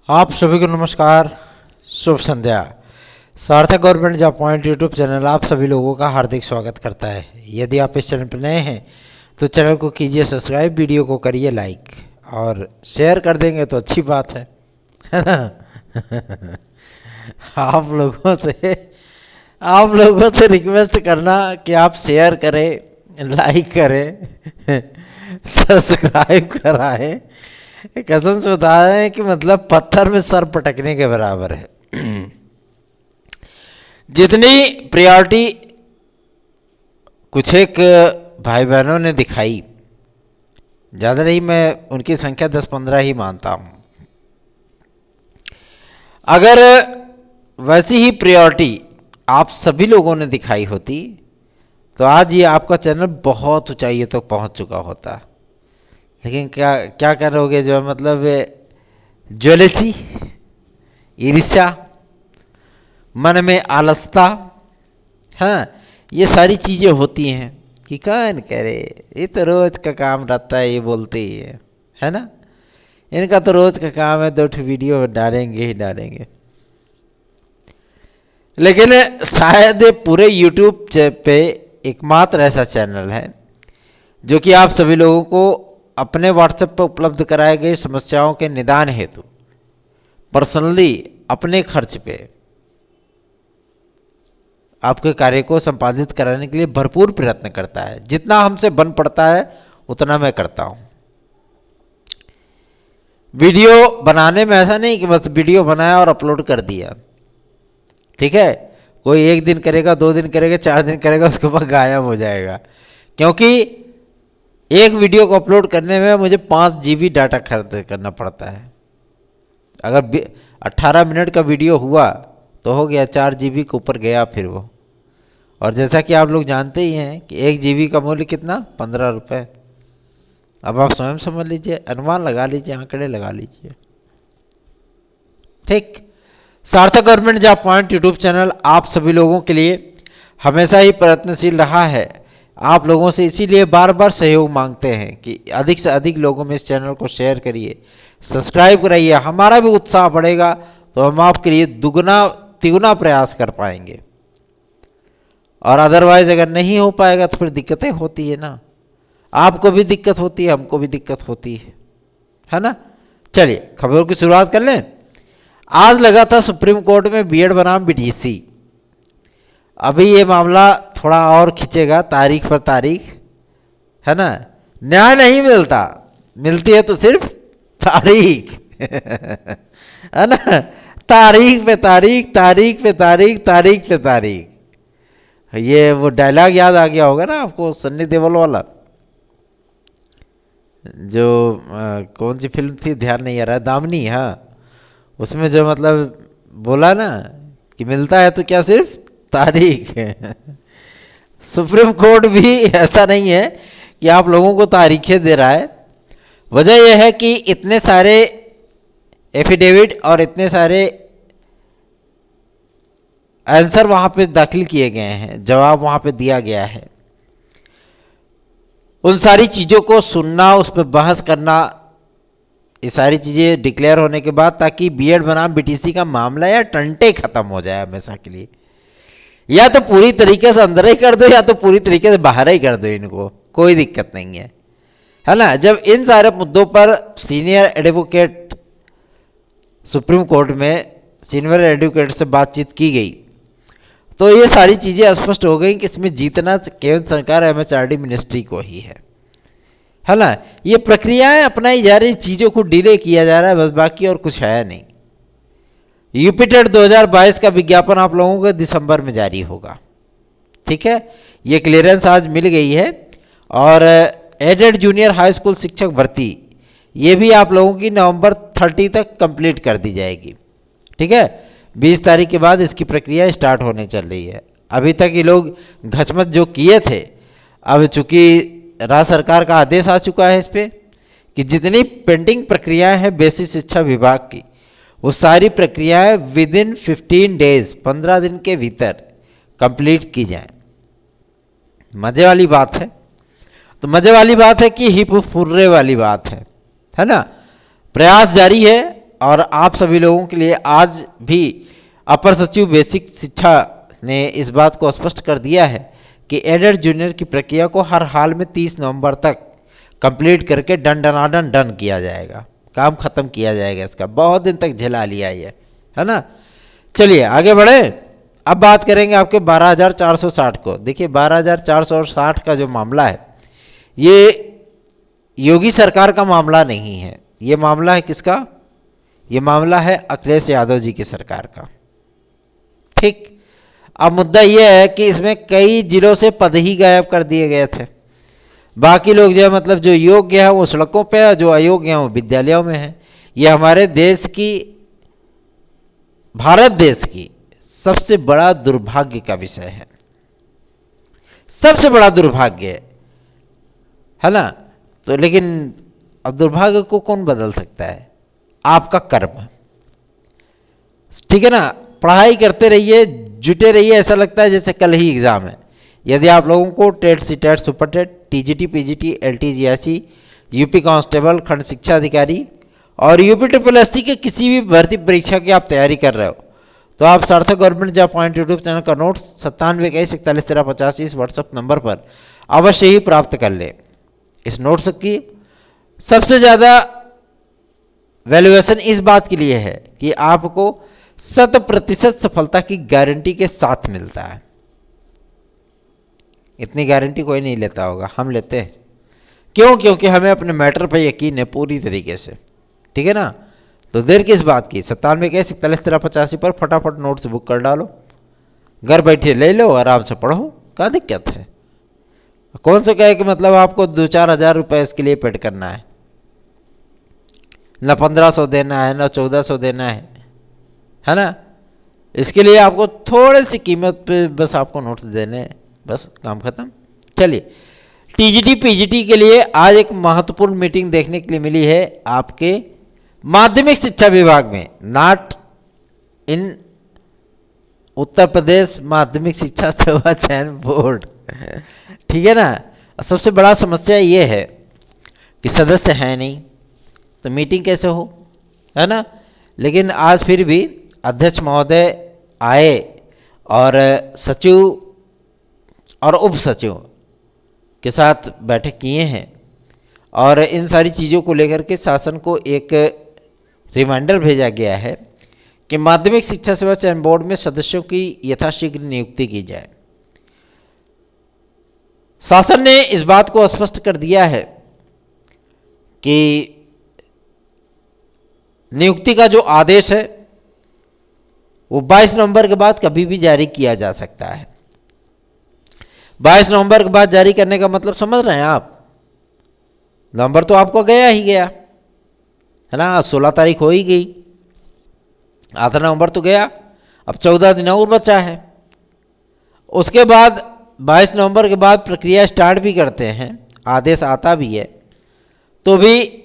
आप सभी को नमस्कार, शुभ संध्या। सार्थक government job point YouTube channel आप सभी लोगों का हार्दिक स्वागत करता है। यदि आप इस चैनल पर नए हैं तो चैनल को कीजिए सब्सक्राइब, वीडियो को करिए लाइक और शेयर कर देंगे तो अच्छी बात है ना। आप लोगों से रिक्वेस्ट करना कि आप शेयर करें, लाइक करें, सब्सक्राइब कराएं, कसम से बता रहे हैं कि मतलब पत्थर में सर पटकने के बराबर है। जितनी प्रायोरिटी कुछ एक भाई बहनों ने दिखाई, ज़्यादा नहीं, मैं उनकी संख्या 10-15 ही मानता हूँ। अगर वैसी ही प्रायोरिटी आप सभी लोगों ने दिखाई होती तो आज ये आपका चैनल बहुत ऊंचाइयों तक पहुँच चुका होता। लेकिन क्या करोगे, जो मतलब ज्वेलसी, ईर्ष्या, मन में आलसता, हाँ, ये सारी चीज़ें होती हैं कि कौन करे, ये तो रोज़ का काम रहता है, ये बोलते ही है ना। इनका तो रोज़ का काम है, 2 वीडियो डालेंगे ही डालेंगे। लेकिन शायद पूरे यूट्यूब पे एकमात्र ऐसा चैनल है जो कि आप सभी लोगों को अपने व्हाट्सएप पर उपलब्ध कराए गए समस्याओं के निदान हेतु पर्सनली अपने खर्च पे आपके कार्य को संपादित कराने के लिए भरपूर प्रयत्न करता है। जितना हमसे बन पड़ता है उतना मैं करता हूं। वीडियो बनाने में ऐसा नहीं कि बस वीडियो बनाया और अपलोड कर दिया, ठीक है। कोई 1 दिन करेगा, 2 दिन करेगा, 4 दिन करेगा, उसके बाद गायब हो जाएगा। क्योंकि एक वीडियो को अपलोड करने में मुझे 5 GB डाटा खर्च करना पड़ता है। अगर 18 मिनट का वीडियो हुआ तो हो गया, 4 GB के ऊपर गया फिर वो। और जैसा कि आप लोग जानते ही हैं कि 1 GB का मूल्य कितना, 15 रुपये। अब आप स्वयं समझ लीजिए, अनुमान लगा लीजिए, आंकड़े लगा लीजिए, ठीक। सार्थक government job point YouTube channel आप सभी लोगों के लिए हमेशा ही प्रयत्नशील रहा है। आप लोगों से इसीलिए बार बार सहयोग मांगते हैं कि अधिक से अधिक लोगों में इस चैनल को शेयर करिए, सब्सक्राइब कराइए। हमारा भी उत्साह बढ़ेगा तो हम आपके लिए दुगना तिगुना प्रयास कर पाएंगे। और अदरवाइज अगर नहीं हो पाएगा तो फिर दिक्कतें होती है ना, आपको भी दिक्कत होती है, हमको भी दिक्कत होती है ना। चलिए खबरों की शुरुआत कर लें। आज लगा था सुप्रीम कोर्ट में बीएड बनाम बीटीसी। अभी ये मामला थोड़ा और खींचेगा, तारीख पर तारीख, है ना। न्याय नहीं मिलता, मिलती है तो सिर्फ तारीख है ना। तारीख पे तारीख, तारीख पे तारीख, तारीख पे तारीख। ये वो डायलॉग याद आ गया होगा ना आपको, सन्नी देओल वाला, जो कौन सी फिल्म थी, ध्यान नहीं आ रहा है, दामिनी, हाँ। उसमें जो मतलब बोला ना कि मिलता है तो क्या सिर्फ तारीख है। सुप्रीम कोर्ट भी ऐसा नहीं है कि आप लोगों को तारीखें दे रहा है। वजह यह है कि इतने सारे एफिडेविट और इतने सारे आंसर वहां पे दाखिल किए गए हैं, जवाब वहां पे दिया गया है। उन सारी चीज़ों को सुनना, उस पर बहस करना, ये सारी चीज़ें डिक्लेयर होने के बाद, ताकि बीएड बनाम बीटीसी का मामला या टंटे खत्म हो जाए हमेशा के लिए। या तो पूरी तरीके से अंदर ही कर दो या तो पूरी तरीके से बाहर ही कर दो, इनको कोई दिक्कत नहीं है ना। जब इन सारे मुद्दों पर सीनियर एडवोकेट सुप्रीम कोर्ट में सीनियर एडवोकेट से बातचीत की गई तो ये सारी चीज़ें स्पष्ट हो गई कि इसमें जीतना केंद्र सरकार एमएचआरडी मिनिस्ट्री को ही है ना। ये प्रक्रियाएं अपनाई जा रही, चीज़ों को डिले किया जा रहा है बस, बाकी और कुछ है नहीं। यूपी टेट 2022 का विज्ञापन आप लोगों को दिसंबर में जारी होगा, ठीक है। ये क्लियरेंस आज मिल गई है। और एडेड जूनियर हाई स्कूल शिक्षक भर्ती, ये भी आप लोगों की नवंबर 30 तक कंप्लीट कर दी जाएगी, ठीक है। 20 तारीख के बाद इसकी प्रक्रिया स्टार्ट होने चल रही है। अभी तक ये लोग घचमच जो किए थे, अब चूंकि राज्य सरकार का आदेश आ चुका है इस पर कि जितनी पेंडिंग प्रक्रियाएं हैं बेसिक शिक्षा विभाग की, वो सारी प्रक्रियाएं विद इन 15 डेज, 15 दिन के भीतर कंप्लीट की जाएं। मजे वाली बात है। तो मजे वाली बात है कि हिप हुर्रे वाली बात है ना। प्रयास जारी है और आप सभी लोगों के लिए आज भी अपर सचिव बेसिक शिक्षा ने इस बात को स्पष्ट कर दिया है कि एडेड जूनियर की प्रक्रिया को हर हाल में 30 नवंबर तक कंप्लीट करके डन किया जाएगा, काम खत्म किया जाएगा। इसका बहुत दिन तक झेला लिया ये, है ना। चलिए आगे बढ़े। अब बात करेंगे आपके 12,460 को। देखिए 12,460 का जो मामला है ये योगी सरकार का मामला नहीं है, ये मामला है किसका? ये मामला है अखिलेश यादव जी की सरकार का। ठीक, अब मुद्दा यह है कि इसमें कई जिलों से पद ही गायब कर दिए गए थे। बाकी लोग जो है मतलब जो योग्य है वो सड़कों पे है, जो अयोग्य है वो विद्यालयों में है। ये हमारे देश की, भारत देश की सबसे बड़ा दुर्भाग्य का विषय है, सबसे बड़ा दुर्भाग्य है ना। तो लेकिन अब दुर्भाग्य को कौन बदल सकता है? आपका कर्म, ठीक है ना। पढ़ाई करते रहिए, जुटे रहिए, ऐसा लगता है जैसे कल ही एग्ज़ाम है। यदि आप लोगों को TET, CTET, super TET, TGT, PGT, LTGSC, UP constable, खंड शिक्षा अधिकारी और यूपी SSC के किसी भी भर्ती परीक्षा की आप तैयारी कर रहे हो तो आप सार्थक government job point YouTube channel का नोट्स 9721411385 इस व्हाट्सएप नंबर पर अवश्य ही प्राप्त कर लें। इस नोट्स की सबसे ज़्यादा वैल्यूएशन इस बात के लिए है कि आपको 100% सफलता की गारंटी के साथ मिलता है। इतनी गारंटी कोई नहीं लेता होगा, हम लेते हैं। क्यों? क्योंकि हमें अपने मैटर पर यकीन है पूरी तरीके से, ठीक है ना। तो देर किस बात की, 9721411385 पर फटाफट नोट्स बुक कर डालो, घर बैठे ले लो, आराम से पढ़ो, क्या दिक्कत है। कौन सा कहे कि मतलब आपको 2-4 हज़ार रुपये इसके लिए पेड करना है, न 1500 देना है, न 1400 देना है ना। इसके लिए आपको थोड़ी सी कीमत पे बस आपको नोट्स देने हैं, बस काम खत्म। चलिए, टीजीटी पीजीटी के लिए आज एक महत्वपूर्ण मीटिंग देखने के लिए मिली है आपके माध्यमिक शिक्षा विभाग में, नॉट इन उत्तर प्रदेश माध्यमिक शिक्षा सेवा चयन बोर्ड, ठीक है ना। सबसे बड़ा समस्या ये है कि सदस्य है नहीं तो मीटिंग कैसे हो, है ना। लेकिन आज फिर भी अध्यक्ष महोदय आए और सचिव और उप सचिव के साथ बैठक किए हैं और इन सारी चीज़ों को लेकर के शासन को एक रिमाइंडर भेजा गया है कि माध्यमिक शिक्षा सेवा चयन बोर्ड में सदस्यों की यथाशीघ्र नियुक्ति की जाए। शासन ने इस बात को स्पष्ट कर दिया है कि नियुक्ति का जो आदेश है वो 22 नवंबर के बाद कभी भी जारी किया जा सकता है। 22 नवंबर के बाद जारी करने का मतलब समझ रहे हैं आप? नवंबर तो आपको गया ही गया, है ना। 16 तारीख हो ही गई, आधा नवंबर तो गया, अब 14 दिन और बचा है। उसके बाद 22 नवंबर के बाद प्रक्रिया स्टार्ट भी करते हैं, आदेश आता भी है, तो भी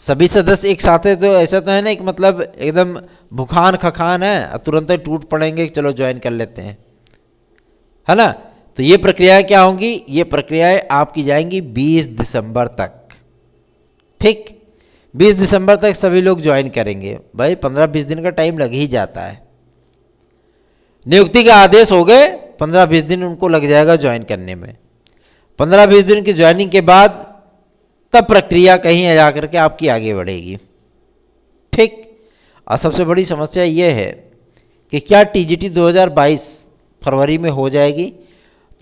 सभी सदस्य एक साथ है। तो ऐसा तो है ना कि मतलब एकदम भुखान खखान है, तुरंत ही टूट पड़ेंगे, चलो ज्वाइन कर लेते हैं, है ना। तो ये प्रक्रियाएं क्या होंगी? ये प्रक्रियाएं आपकी जाएंगी 20 दिसंबर तक, ठीक। 20 दिसंबर तक सभी लोग ज्वाइन करेंगे। भाई 15-20 दिन का टाइम लग ही जाता है। नियुक्ति का आदेश हो गए, 15-20 दिन उनको लग जाएगा ज्वाइन करने में। 15-20 दिन की ज्वाइनिंग के बाद तब प्रक्रिया कहीं जा करके आपकी आगे बढ़ेगी, ठीक। और सबसे बड़ी समस्या ये है कि क्या टीजीटी 2022 फरवरी में हो जाएगी?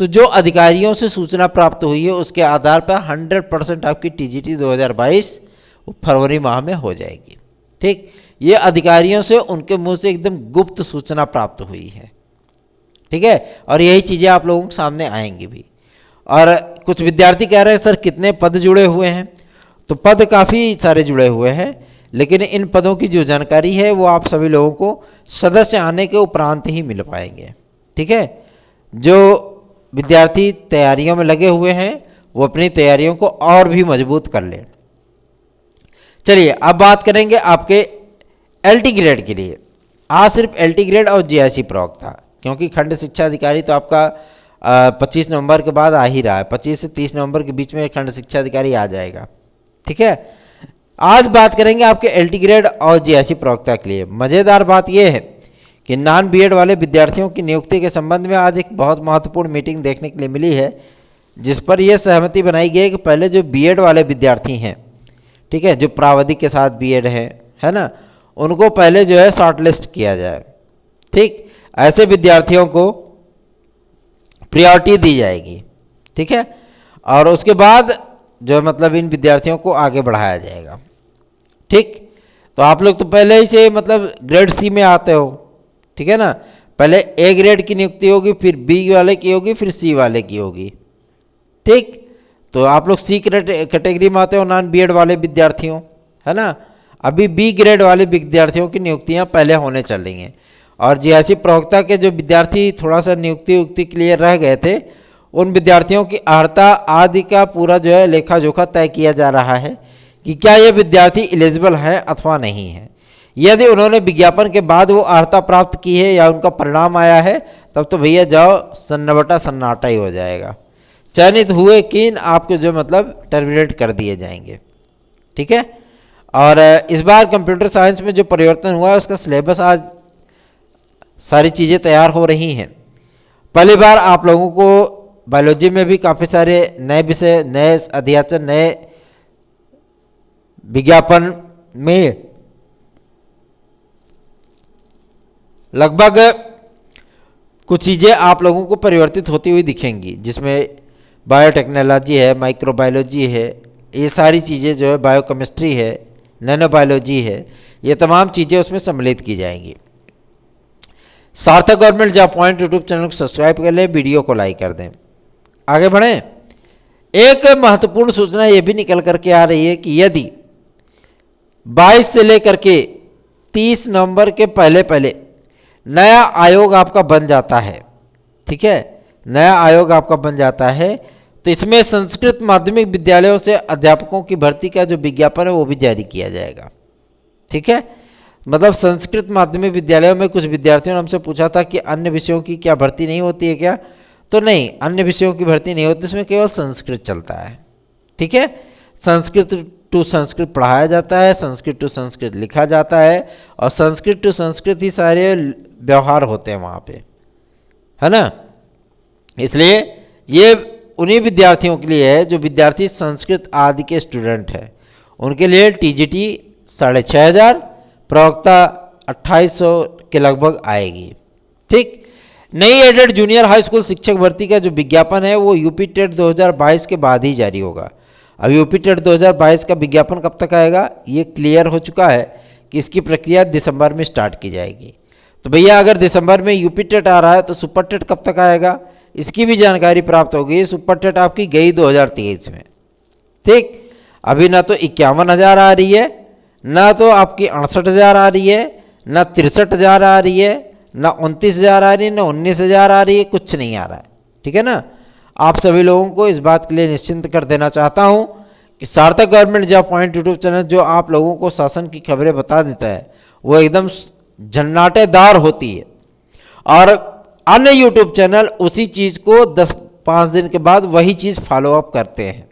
तो जो अधिकारियों से सूचना प्राप्त हुई है उसके आधार पर 100% आपकी टीजीटी 2022 फरवरी माह में हो जाएगी, ठीक। ये अधिकारियों से उनके मुंह से एकदम गुप्त सूचना प्राप्त हुई है, ठीक है। और यही चीज़ें आप लोगों के सामने आएंगी भी। और कुछ विद्यार्थी कह रहे हैं सर कितने पद जुड़े हुए हैं, तो पद काफ़ी सारे जुड़े हुए हैं, लेकिन इन पदों की जो जानकारी है वो आप सभी लोगों को सदस्य आने के उपरांत ही मिल पाएंगे, ठीक है। जो विद्यार्थी तैयारियों में लगे हुए हैं वो अपनी तैयारियों को और भी मजबूत कर लें। चलिए अब बात करेंगे आपके एलटी ग्रेड के लिए। आज सिर्फ एलटी ग्रेड और जीआईसी प्रॉक था, क्योंकि खंड शिक्षा अधिकारी तो आपका 25 नवंबर के बाद आ ही रहा है। 25 से 30 नवंबर के बीच में खंड शिक्षा अधिकारी आ जाएगा, ठीक है। आज बात करेंगे आपके एलटी ग्रेड और जीआईसी प्रवक्ता के लिए। मज़ेदार बात यह है कि नॉन बीएड वाले विद्यार्थियों की नियुक्ति के संबंध में आज एक बहुत महत्वपूर्ण मीटिंग देखने के लिए मिली है, जिस पर यह सहमति बनाई गई है कि पहले जो बीएड वाले विद्यार्थी हैं, ठीक है, जो प्रावधि के साथ बीएड है ना, उनको पहले जो है शॉर्टलिस्ट किया जाए। ठीक, ऐसे विद्यार्थियों को प्रायोरिटी दी जाएगी। ठीक है, और उसके बाद जो मतलब इन विद्यार्थियों को आगे बढ़ाया जाएगा। ठीक, तो आप लोग तो पहले ही से मतलब ग्रेड सी में आते हो, ठीक है ना, पहले ए ग्रेड की नियुक्ति होगी, फिर बी वाले की होगी, फिर सी वाले की होगी। ठीक, तो आप लोग सी कैटेगरी में आते हो नॉन बीएड वाले विद्यार्थियों, है ना। अभी बी ग्रेड वाले विद्यार्थियों की नियुक्तियां पहले होने चल रही हैं, और जीआईसी प्रवक्ता के जो विद्यार्थी थोड़ा सा नियुक्ति के लिए रह गए थे, उन विद्यार्थियों की अर्हता आदि का पूरा जो है लेखा जोखा तय किया जा रहा है कि क्या ये विद्यार्थी एलिजिबल है अथवा नहीं है। यदि उन्होंने विज्ञापन के बाद वो अर्हता प्राप्त की है या उनका परिणाम आया है, तब तो भैया जाओ सन्नाटा सन्नाटा ही हो जाएगा। चयनित हुए किन आपके जो मतलब टर्मिनेट कर दिए जाएंगे। ठीक है, और इस बार कंप्यूटर साइंस में जो परिवर्तन हुआ है उसका सिलेबस आज सारी चीज़ें तैयार हो रही हैं। पहली बार आप लोगों को बायोलॉजी में भी काफ़ी सारे नए विषय, नए अध्याचन, नए विज्ञापन में लगभग कुछ चीज़ें आप लोगों को परिवर्तित होती हुई दिखेंगी, जिसमें बायोटेक्नोलॉजी है, माइक्रोबायोलॉजी है, ये सारी चीज़ें जो है, बायोकेमिस्ट्री है, नैनोबायोलॉजी है, ये तमाम चीज़ें उसमें सम्मिलित की जाएंगी। सार्थक government job point YouTube channel को सब्सक्राइब कर लें, वीडियो को लाइक कर दें। आगे बढ़ें। एक महत्वपूर्ण सूचना यह भी निकल करके आ रही है कि यदि 22 से लेकर के 30 नवंबर के पहले पहले नया आयोग आपका बन जाता है, ठीक है, नया आयोग आपका बन जाता है, तो इसमें संस्कृत माध्यमिक विद्यालयों से अध्यापकों की भर्ती का जो विज्ञापन है वो भी जारी किया जाएगा। ठीक है, मतलब संस्कृत माध्यमिक विद्यालयों में कुछ विद्यार्थियों ने हमसे पूछा था कि अन्य विषयों की क्या भर्ती नहीं होती है क्या, तो नहीं, अन्य विषयों की भर्ती नहीं होती, इसमें केवल संस्कृत चलता है। ठीक है, संस्कृत टू संस्कृत पढ़ाया जाता है, संस्कृत टू संस्कृत लिखा जाता है, और संस्कृत टू संस्कृत ही सारे व्यवहार होते हैं वहाँ पे, है ना। इसलिए ये उन्हीं विद्यार्थियों के लिए है जो विद्यार्थी संस्कृत आदि के स्टूडेंट हैं, उनके लिए टीजीटी 6,500, प्रवक्ता 2,800 के लगभग आएगी। ठीक, नई एडेड जूनियर हाई स्कूल शिक्षक भर्ती का जो विज्ञापन है वो यूपी टेट 2022 के बाद ही जारी होगा। अब यूपी टेट 2022 का विज्ञापन कब तक आएगा, ये क्लियर हो चुका है कि इसकी प्रक्रिया दिसंबर में स्टार्ट की जाएगी। तो भैया अगर दिसंबर में यूपी टेट आ रहा है तो सुपर टेट कब तक आएगा, इसकी भी जानकारी प्राप्त होगी। सुपर टेट आपकी गई 2023 में। ठीक, अभी ना तो 51,000 आ रही है, ना तो आपकी 68,000 आ रही है, ना 63,000 आ रही है, ना 29,000 आ रही है, ना 19,000 आ रही है, कुछ नहीं आ रहा है। ठीक है ना, आप सभी लोगों को इस बात के लिए निश्चिंत कर देना चाहता हूं कि सार्थक government job point YouTube channel जो आप लोगों को शासन की खबरें बता देता है वो एकदम झन्नाटेदार होती है, और अन्य यूट्यूब चैनल उसी चीज़ को 10-5 दिन के बाद वही चीज़ फॉलो अप करते हैं।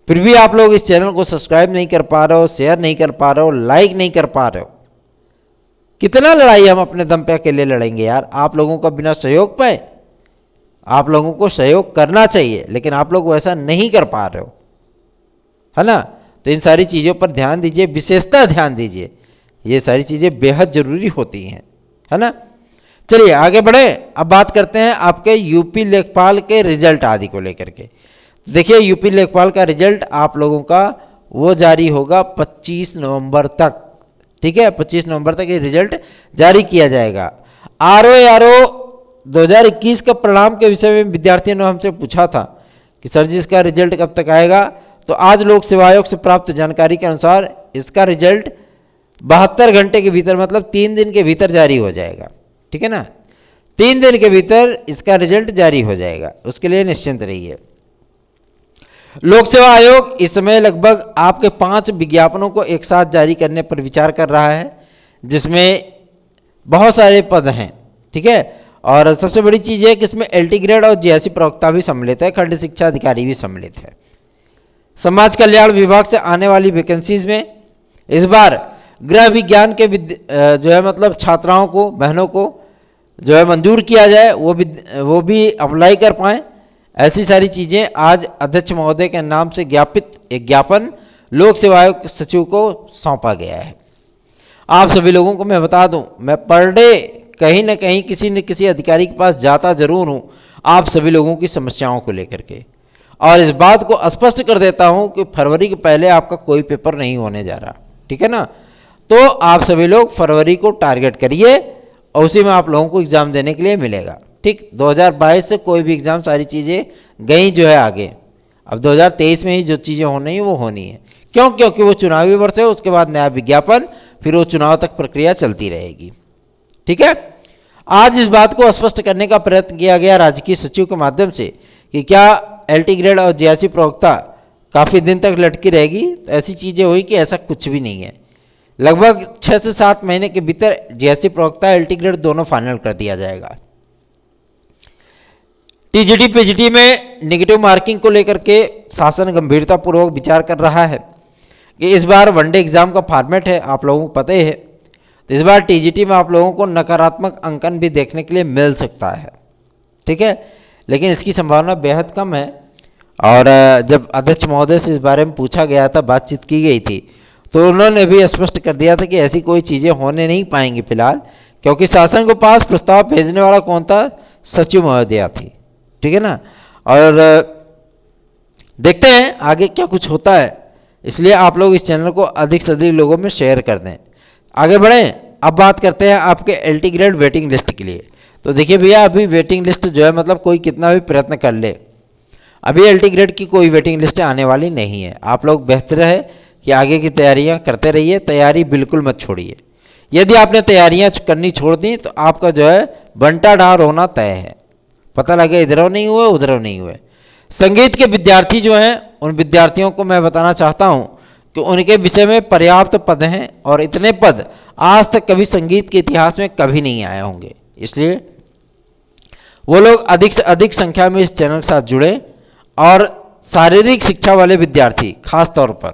फिर भी आप लोग इस चैनल को सब्सक्राइब नहीं कर पा रहे हो, शेयर नहीं कर पा रहे हो, लाइक नहीं कर पा रहे हो। कितना लड़ाई हम अपने दम पे अकेले लड़ेंगे यार, आप लोगों का बिना सहयोग पाए। आप लोगों को सहयोग करना चाहिए, लेकिन आप लोग वैसा नहीं कर पा रहे हो, है ना। तो इन सारी चीज़ों पर ध्यान दीजिए, विशेषता ध्यान दीजिए, ये सारी चीज़ें बेहद ज़रूरी होती हैं, है ना। चलिए आगे बढ़े। अब बात करते हैं आपके यूपी लेखपाल के रिजल्ट आदि को लेकर के। देखिए, यूपी लेखपाल का रिजल्ट आप लोगों का वो जारी होगा 25 नवंबर तक। ठीक है, 25 नवंबर तक ये रिजल्ट जारी किया जाएगा। आरओ 2021 का परिणाम के विषय में विद्यार्थियों ने हमसे पूछा था कि सर जी इसका रिजल्ट कब तक आएगा, तो आज लोक सेवा आयोग से प्राप्त जानकारी के अनुसार इसका रिजल्ट 72 घंटे के भीतर, मतलब 3 दिन के भीतर जारी हो जाएगा। ठीक है ना, 3 दिन के भीतर इसका रिजल्ट जारी हो जाएगा, उसके लिए निश्चिंत रहिए। लोक सेवा आयोग इस समय लगभग आपके 5 विज्ञापनों को एक साथ जारी करने पर विचार कर रहा है, जिसमें बहुत सारे पद हैं। ठीक है, और सबसे बड़ी चीज़ है कि इसमें एलटी ग्रेड और जीआईसी प्रवक्ता भी सम्मिलित है, खंड शिक्षा अधिकारी भी सम्मिलित है। समाज कल्याण विभाग से आने वाली वैकेंसीज में इस बार गृह विज्ञान के जो है मतलब छात्राओं को, बहनों को जो है मंजूर किया जाए, वो भी अप्लाई कर पाएँ। ऐसी सारी चीज़ें आज अध्यक्ष महोदय के नाम से ज्ञापित एक ज्ञापन लोक सेवा आयोग सचिव को सौंपा गया है। आप सभी लोगों को मैं बता दूं, मैं पर डे कहीं ना कहीं किसी न किसी अधिकारी के पास जाता जरूर हूं आप सभी लोगों की समस्याओं को लेकर के, और इस बात को स्पष्ट कर देता हूं कि फरवरी के पहले आपका कोई पेपर नहीं होने जा रहा, ठीक है ना। तो आप सभी लोग फरवरी को टारगेट करिए और उसी में आप लोगों को एग्ज़ाम देने के लिए मिलेगा, ठीक। 2022 से कोई भी एग्ज़ाम, सारी चीज़ें गई जो है आगे। अब 2023 में ही जो चीज़ें होनी है वो होनी है। क्यों? क्योंकि वो चुनावी वर्ष है, उसके बाद नया विज्ञापन, फिर वो चुनाव तक प्रक्रिया चलती रहेगी, ठीक है। आज इस बात को स्पष्ट करने का प्रयत्न किया गया राजकीय सचिव के माध्यम से कि क्या एलटी ग्रेड और जेआरसी प्रवक्ता काफ़ी दिन तक लटकी रहेगी। तो ऐसी चीज़ें हुई कि ऐसा कुछ भी नहीं है। लगभग 6 से 7 महीने के भीतर जेआरसी प्रवक्ता, एलटी ग्रेड दोनों फाइनल कर दिया जाएगा। टीजीटी पीजीटी में नेगेटिव मार्किंग को लेकर के शासन गंभीरतापूर्वक विचार कर रहा है कि इस बार वनडे एग्जाम का फॉर्मेट है, आप लोगों को पता ही है। तो इस बार टीजीटी में आप लोगों को नकारात्मक अंकन भी देखने के लिए मिल सकता है, ठीक है, लेकिन इसकी संभावना बेहद कम है। और जब अध्यक्ष महोदय से इस बारे में पूछा गया था, बातचीत की गई थी, तो उन्होंने भी स्पष्ट कर दिया था कि ऐसी कोई चीज़ें होने नहीं पाएंगी फिलहाल, क्योंकि शासन के पास प्रस्ताव भेजने वाला कौन था? सचिव महोदया थी, ठीक है ना। और देखते हैं आगे क्या कुछ होता है, इसलिए आप लोग इस चैनल को अधिक से अधिक लोगों में शेयर कर दें। आगे बढ़ें, अब बात करते हैं आपके एलटी ग्रेड वेटिंग लिस्ट के लिए। तो देखिए भैया, अभी वेटिंग लिस्ट जो है मतलब कोई कितना भी प्रयत्न कर ले, अभी एलटी ग्रेड की कोई वेटिंग लिस्ट आने वाली नहीं है। आप लोग बेहतर है कि आगे की तैयारियां करते रहिए, तैयारी बिल्कुल मत छोड़िए। यदि आपने तैयारियां करनी छोड़ दी तो आपका जो है बंटा ढार होना तय है। पता लगे इधरों नहीं हुए उधरों नहीं हुए। संगीत के विद्यार्थी जो हैं, उन विद्यार्थियों को मैं बताना चाहता हूं कि उनके विषय में पर्याप्त पद हैं, और इतने पद आज तक कभी संगीत के इतिहास में कभी नहीं आए होंगे। इसलिए वो लोग अधिक से अधिक संख्या में इस चैनल के साथ जुड़े, और शारीरिक शिक्षा वाले विद्यार्थी खास तौर पर,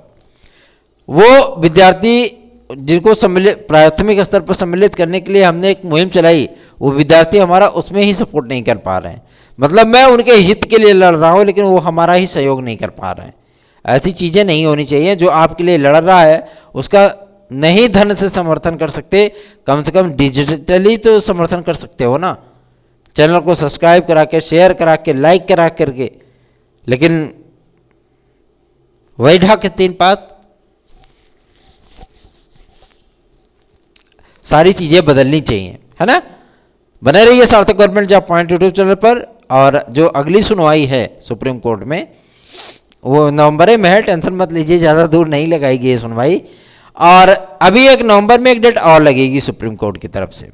वो विद्यार्थी जिनको सम्मिलित प्राथमिक स्तर पर सम्मिलित करने के लिए हमने एक मुहिम चलाई, वो विद्यार्थी हमारा उसमें ही सपोर्ट नहीं कर पा रहे हैं। मतलब मैं उनके हित के लिए लड़ रहा हूँ, लेकिन वो हमारा ही सहयोग नहीं कर पा रहे हैं। ऐसी चीज़ें नहीं होनी चाहिए। जो आपके लिए लड़ रहा है उसका नहीं धन से समर्थन कर सकते, कम से कम डिजिटली तो समर्थन कर सकते हो ना। चैनल को सब्सक्राइब करा के, शेयर करा के, लाइक करा करके, लेकिन वही ढा के 3 पात सारी चीज़ें बदलनी चाहिए, है ना। बने रहिए सार्थक government job point YouTube channel पर। और जो अगली सुनवाई है सुप्रीम कोर्ट में, वो नवंबर में है, टेंशन मत लीजिए, ज़्यादा दूर नहीं लगाएगी ये सुनवाई। और अभी 1 नवंबर में एक डेट और लगेगी सुप्रीम कोर्ट की तरफ से,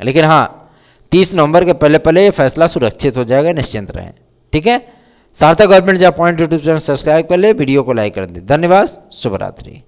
लेकिन हाँ 30 नवंबर के पहले पहले ये फैसला सुरक्षित हो जाएगा, निश्चिंत रहें, ठीक है। सार्थक government job point YouTube channel subscribe कर ले, वीडियो को लाइक कर दे। धन्यवाद, शुभ रात्रि।